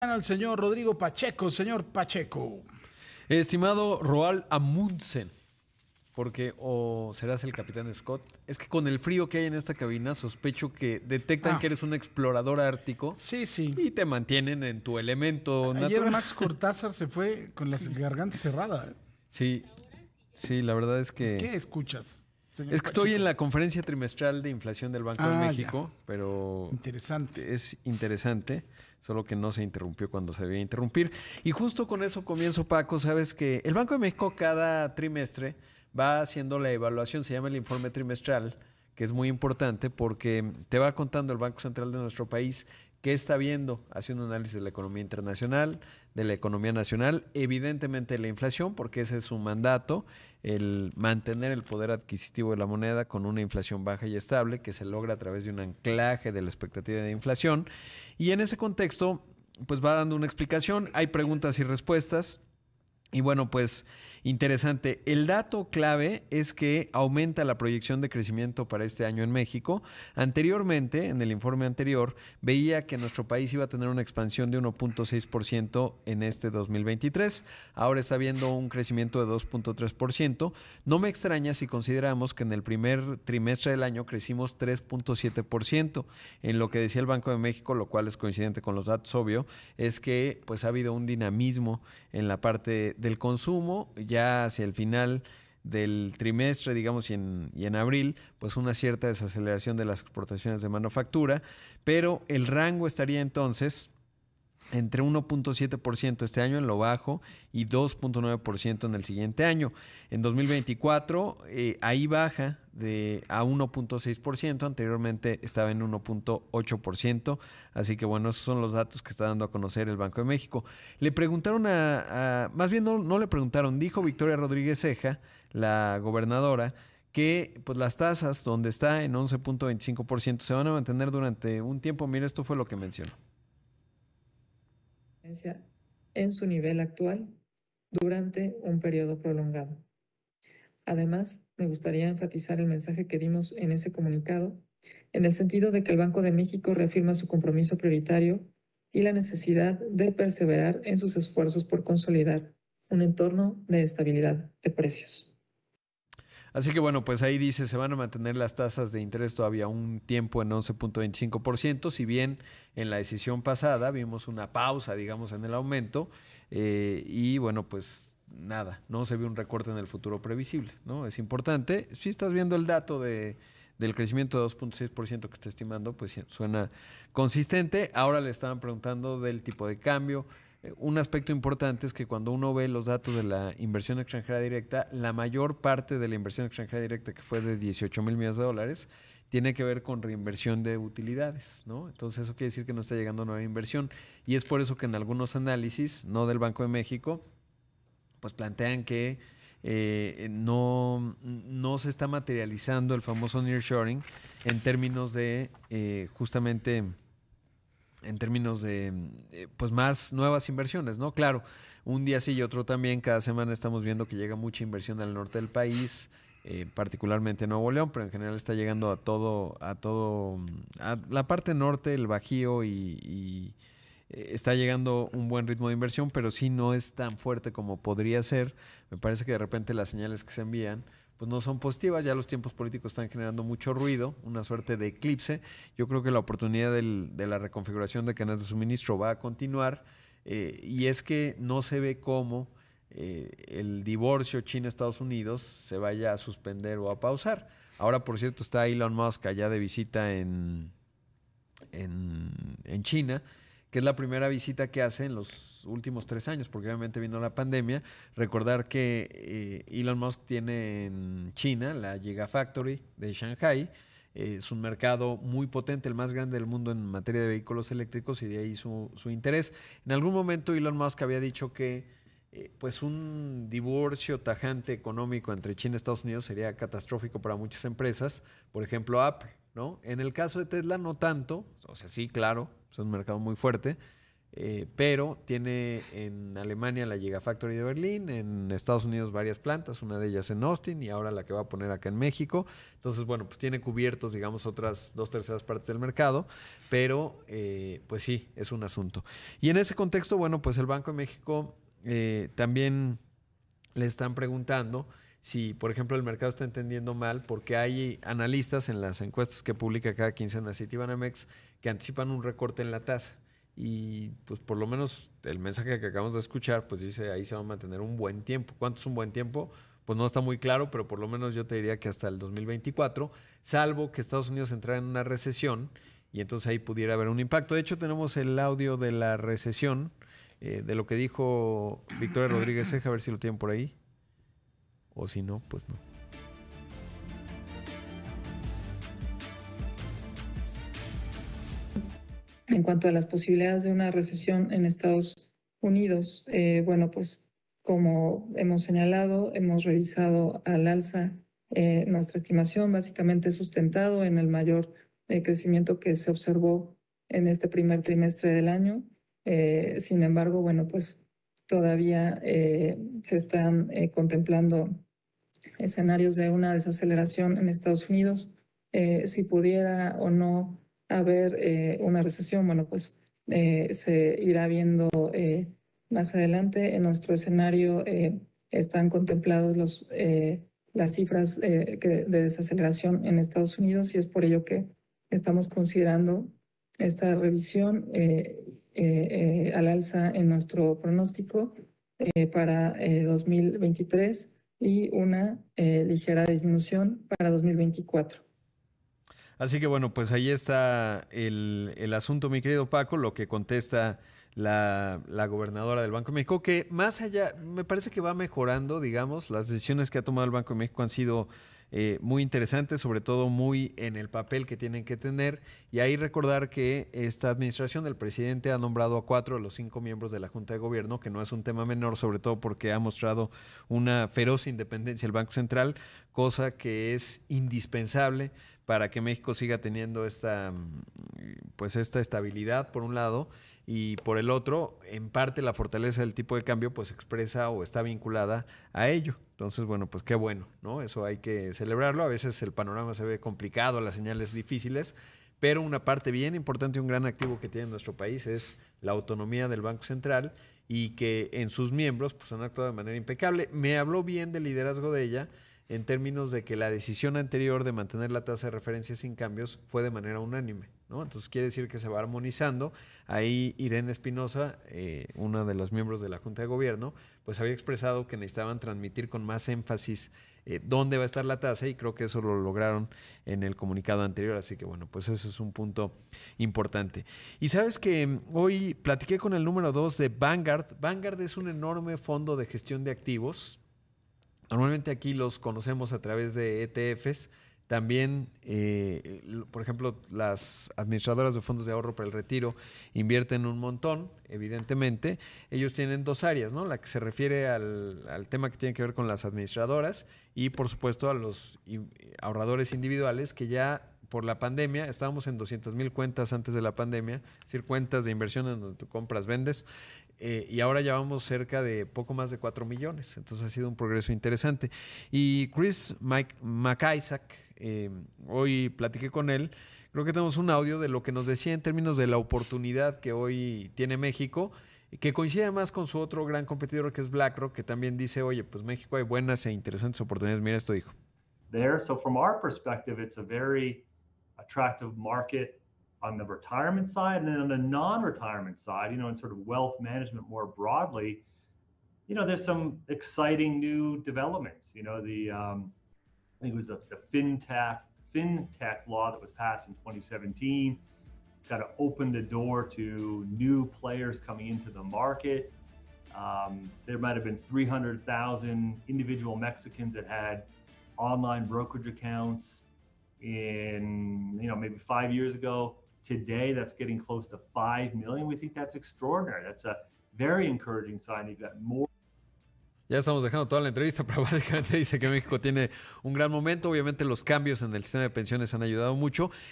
Al señor Rodrigo Pacheco. Señor Pacheco. Estimado Roald Amundsen, porque o serás el capitán Scott, es que con el frío que hay en esta cabina sospecho que detectan Ah, que eres un explorador ártico sí, sí. y te mantienen en tu elemento Ayer natural. Max Cortázar se fue con la garganta cerrada. Sí, sí, la verdad es que ¿Qué escuchas, señor es que estoy en Pacheco? la conferencia trimestral de inflación del Banco de Ya. México, pero Interesante. es interesante, solo que no se interrumpió cuando se debía interrumpir. Y justo con eso comienzo, Paco. Sabes que el Banco de México cada trimestre va haciendo la evaluación, se llama el informe trimestral, que es muy importante porque te va contando el Banco Central de nuestro país qué está viendo, hace un análisis de la economía internacional, de la economía nacional, evidentemente la inflación, porque ese es su mandato, el mantener el poder adquisitivo de la moneda con una inflación baja y estable que se logra a través de un anclaje de la expectativa de inflación. Y en ese contexto, pues va dando una explicación, hay preguntas y respuestas. Y bueno, pues interesante. El dato clave es que aumenta la proyección de crecimiento para este año en México. Anteriormente, en el informe anterior, veía que nuestro país iba a tener una expansión de 1.6% en este 2023. Ahora está viendo un crecimiento de 2.3%. No me extraña si consideramos que en el primer trimestre del año crecimos 3.7%. En lo que decía el Banco de México, lo cual es coincidente con los datos, obvio, es que pues ha habido un dinamismo en la parte del consumo, ya hacia el final del trimestre, digamos, y en abril, pues una cierta desaceleración de las exportaciones de manufactura, pero el rango estaría entonces entre 1.7% este año en lo bajo y 2.9% en el siguiente año. En 2024 ahí baja a 1.6%, anteriormente estaba en 1.8%, así que bueno, esos son los datos que está dando a conocer el Banco de México. Le preguntaron más bien no le preguntaron, dijo Victoria Rodríguez Ceja, la gobernadora, que pues las tasas donde está en 11.25% se van a mantener durante un tiempo. Mira, esto fue lo que mencionó. En su nivel actual durante un periodo prolongado. Además, me gustaría enfatizar el mensaje que dimos en ese comunicado, en el sentido de que el Banco de México reafirma su compromiso prioritario y la necesidad de perseverar en sus esfuerzos por consolidar un entorno de estabilidad de precios. Así que bueno, pues ahí dice, se van a mantener las tasas de interés todavía un tiempo en 11.25%, si bien en la decisión pasada vimos una pausa, digamos, en el aumento, y bueno, pues nada, no se ve un recorte en el futuro previsible, ¿no? Es importante. Si estás viendo el dato del crecimiento de 2.6% que está estimando, pues suena consistente. Ahora le estaban preguntando del tipo de cambio. Un aspecto importante es que cuando uno ve los datos de la inversión extranjera directa, la mayor parte de la inversión extranjera directa, que fue de 18,000 millones de dólares, tiene que ver con reinversión de utilidades, ¿no? Entonces eso quiere decir que no está llegando nueva inversión, y es por eso que en algunos análisis, no del Banco de México, pues plantean que no se está materializando el famoso nearshoring en términos de justamente en términos de pues más nuevas inversiones, ¿no? Claro, un día sí y otro también, cada semana estamos viendo que llega mucha inversión al norte del país, particularmente Nuevo León, pero en general está llegando a la parte norte, el Bajío y está llegando un buen ritmo de inversión, pero sí no es tan fuerte como podría ser. Me parece que de repente las señales que se envían pues no son positivas, ya los tiempos políticos están generando mucho ruido, una suerte de eclipse. Yo creo que la oportunidad de la reconfiguración de cadenas de suministro va a continuar, y es que no se ve cómo el divorcio China-Estados Unidos se vaya a suspender o a pausar. Ahora, por cierto, está Elon Musk allá de visita en China, que es la primera visita que hace en los últimos 3 años, porque obviamente vino la pandemia. Recordar que Elon Musk tiene en China la Gigafactory de Shanghai. Es un mercado muy potente, el más grande del mundo en materia de vehículos eléctricos, y de ahí su interés. En algún momento Elon Musk había dicho que pues un divorcio tajante económico entre China y Estados Unidos sería catastrófico para muchas empresas, por ejemplo Apple, ¿no? En el caso de Tesla no tanto, o sea, sí, claro, es un mercado muy fuerte, pero tiene en Alemania la Gigafactory de Berlín, en Estados Unidos varias plantas, una de ellas en Austin y ahora la que va a poner acá en México. Entonces, bueno, pues tiene cubiertos, digamos, otras 2/3 partes del mercado, pero pues sí, es un asunto. Y en ese contexto, bueno, pues el Banco de México también le están preguntando si, por ejemplo, el mercado está entendiendo mal, porque hay analistas en las encuestas que publica cada quincena Citibanamex que anticipan un recorte en la tasa. Y pues por lo menos el mensaje que acabamos de escuchar, pues dice ahí se va a mantener un buen tiempo. ¿Cuánto es un buen tiempo? Pues no está muy claro, pero por lo menos yo te diría que hasta el 2024, salvo que Estados Unidos entrara en una recesión y entonces ahí pudiera haber un impacto. De hecho, tenemos el audio de la recesión, de lo que dijo Victoria Rodríguez Ceja, a ver si lo tienen por ahí. O si no, pues no. En cuanto a las posibilidades de una recesión en Estados Unidos, bueno, pues como hemos señalado, hemos revisado al alza nuestra estimación, básicamente sustentado en el mayor crecimiento que se observó en este primer trimestre del año. Sin embargo, bueno, pues todavía se están contemplando escenarios de una desaceleración en Estados Unidos. Si pudiera o no haber una recesión, bueno, pues se irá viendo más adelante. En nuestro escenario están contemplados las cifras de desaceleración en Estados Unidos y es por ello que estamos considerando esta revisión al alza en nuestro pronóstico para 2023 y una ligera disminución para 2024. Así que bueno, pues ahí está el asunto, mi querido Paco, lo que contesta la gobernadora del Banco de México, que más allá, me parece que va mejorando, digamos, las decisiones que ha tomado el Banco de México han sido muy interesantes, sobre todo muy en el papel que tienen que tener. Y ahí recordar que esta administración del presidente ha nombrado a 4 de los 5 miembros de la Junta de Gobierno, que no es un tema menor, sobre todo porque ha mostrado una feroz independencia el Banco Central, cosa que es indispensable para que México siga teniendo pues esta estabilidad, por un lado, y por el otro, en parte la fortaleza del tipo de cambio pues expresa o está vinculada a ello. Entonces, bueno, pues qué bueno, ¿no? Eso hay que celebrarlo. A veces el panorama se ve complicado, las señales difíciles, pero una parte bien importante y un gran activo que tiene nuestro país es la autonomía del Banco Central y que en sus miembros pues han actuado de manera impecable. Me habló bien del liderazgo de ella, en términos de que la decisión anterior de mantener la tasa de referencia sin cambios fue de manera unánime, ¿no? Entonces quiere decir que se va armonizando. Ahí Irene Espinosa, una de los miembros de la Junta de Gobierno, pues había expresado que necesitaban transmitir con más énfasis dónde va a estar la tasa y creo que eso lo lograron en el comunicado anterior. Así que bueno, pues ese es un punto importante. Y sabes que hoy platiqué con el número 2 de Vanguard. Vanguard es un enorme fondo de gestión de activos. Normalmente aquí los conocemos a través de ETFs. También, por ejemplo, las administradoras de fondos de ahorro para el retiro invierten un montón, evidentemente. Ellos tienen 2 áreas, ¿no? La que se refiere al tema que tiene que ver con las administradoras y, por supuesto, a los ahorradores individuales que ya por la pandemia, estábamos en 200,000 cuentas antes de la pandemia, es decir, cuentas de inversión en donde tú compras, vendes, y ahora ya vamos cerca de poco más de 4 millones. Entonces ha sido un progreso interesante. Y Chris McIsaac, hoy platiqué con él, creo que tenemos un audio de lo que nos decía en términos de la oportunidad que hoy tiene México, que coincide más con su otro gran competidor que es BlackRock, que también dice, oye, pues México hay buenas e interesantes oportunidades. Mira, esto dijo. So from our perspective, it's a very attractive market on the retirement side, and then on the non-retirement side, in sort of wealth management more broadly, there's some exciting new developments. I think it was the FinTech law that was passed in 2017, got to open the door to new players coming into the market. There might have been 300,000 individual Mexicans that had online brokerage accounts in, maybe 5 years ago. Today, that's getting close to 5 million. We think that's extraordinary. That's a very encouraging sign. You've got more. Ya estamos dejando toda la entrevista, pero básicamente dice que México tiene un gran momento. Obviamente los cambios en el sistema de pensiones han ayudado mucho.